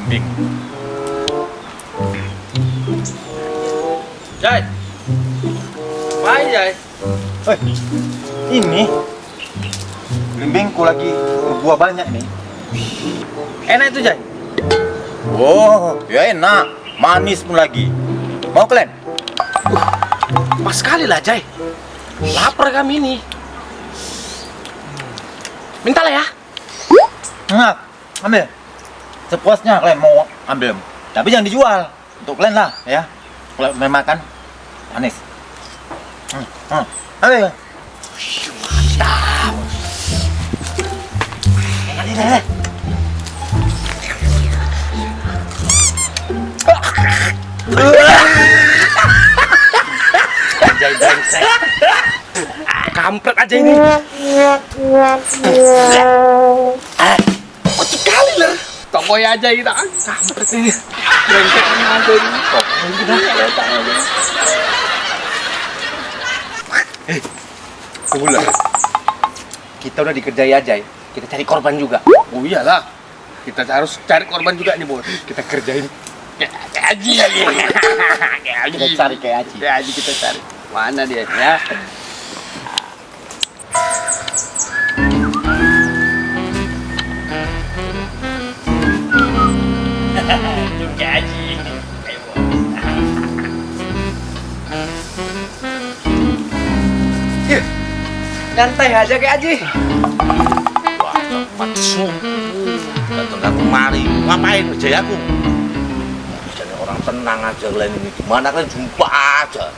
kambing. Jai, main Jai. Ini belimbingku lagi berbuah banyak nih. Enak itu Jai. Oh, ya enak. Manis pun lagi. Mau kalian? Pas sekali lah Jai. Lapar kami ini. Minta lah ya. Nah, ambil. Sepuasnya kalian mau ambil. Tapi jangan dijual. Untuk kalian lah, ya. Kalau kalian makan, manis. Ambil. Mantap. Ini. Jai brengsek. Kampret aja ini. Kocik kali lah. Tokoy aja kita. Kampret ini. Brengsek ini aja ini. Tokoy kita. Kebulan. Kita udah dikerjai aja. Kita cari korban juga. Oh iyalah. Kita harus cari korban juga nih, Bos. Kita kerjain. Kayak Aji lagi. Kayak Aji. Kita cari kayak Aji. Kayak Aji kita cari. Mana dia ya? Kayak Aji. Nyantai aja kayak Aji. Wah, tempat datang kemari. Ngapain Jai aku? Jadi orang tenang aja kalian ini. Gimana kalian jumpa aja?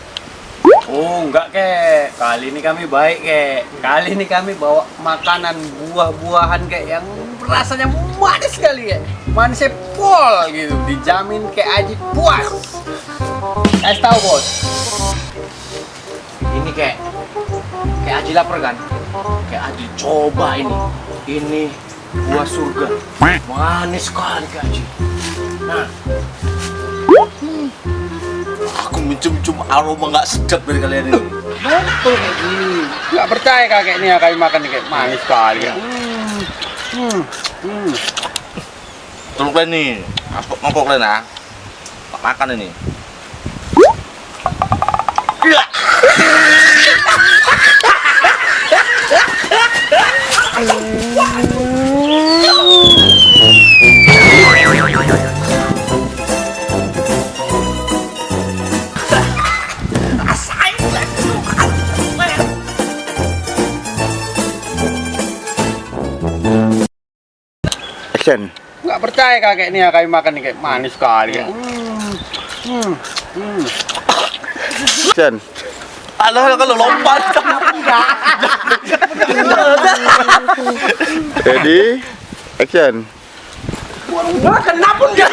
Oh enggak kek, kali ini kami baik kek. Kali ini kami bawa makanan buah-buahan kayak yang rasanya manis sekali ya. Manisnya pol gitu, dijamin kayak Aji puas. Kasih tahu Bos. Ini kayak Aji lapar kan? Kayak Aji coba ini. Ini buah surga. Manis sekali kayak Aji. Nah, Aku mencium-cium aroma nggak sedap dari kalian ini. betul kayak gini. Nggak percaya kakek nih ya kami makan nih kayak manis sekali ya. Tolong kalian nih, ngopok kalian ah. Makan ini. Action. Nggak percaya kakek nih ya kami makan nih kayak manis sekali ya. Action. Alah, kalau lompat. Ready? Action. Wah, kenapa dia?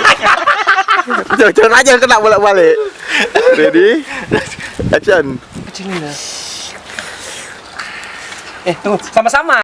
Jangan aja kena bolak-balik. Ready? Action. Tunggu, sama-sama.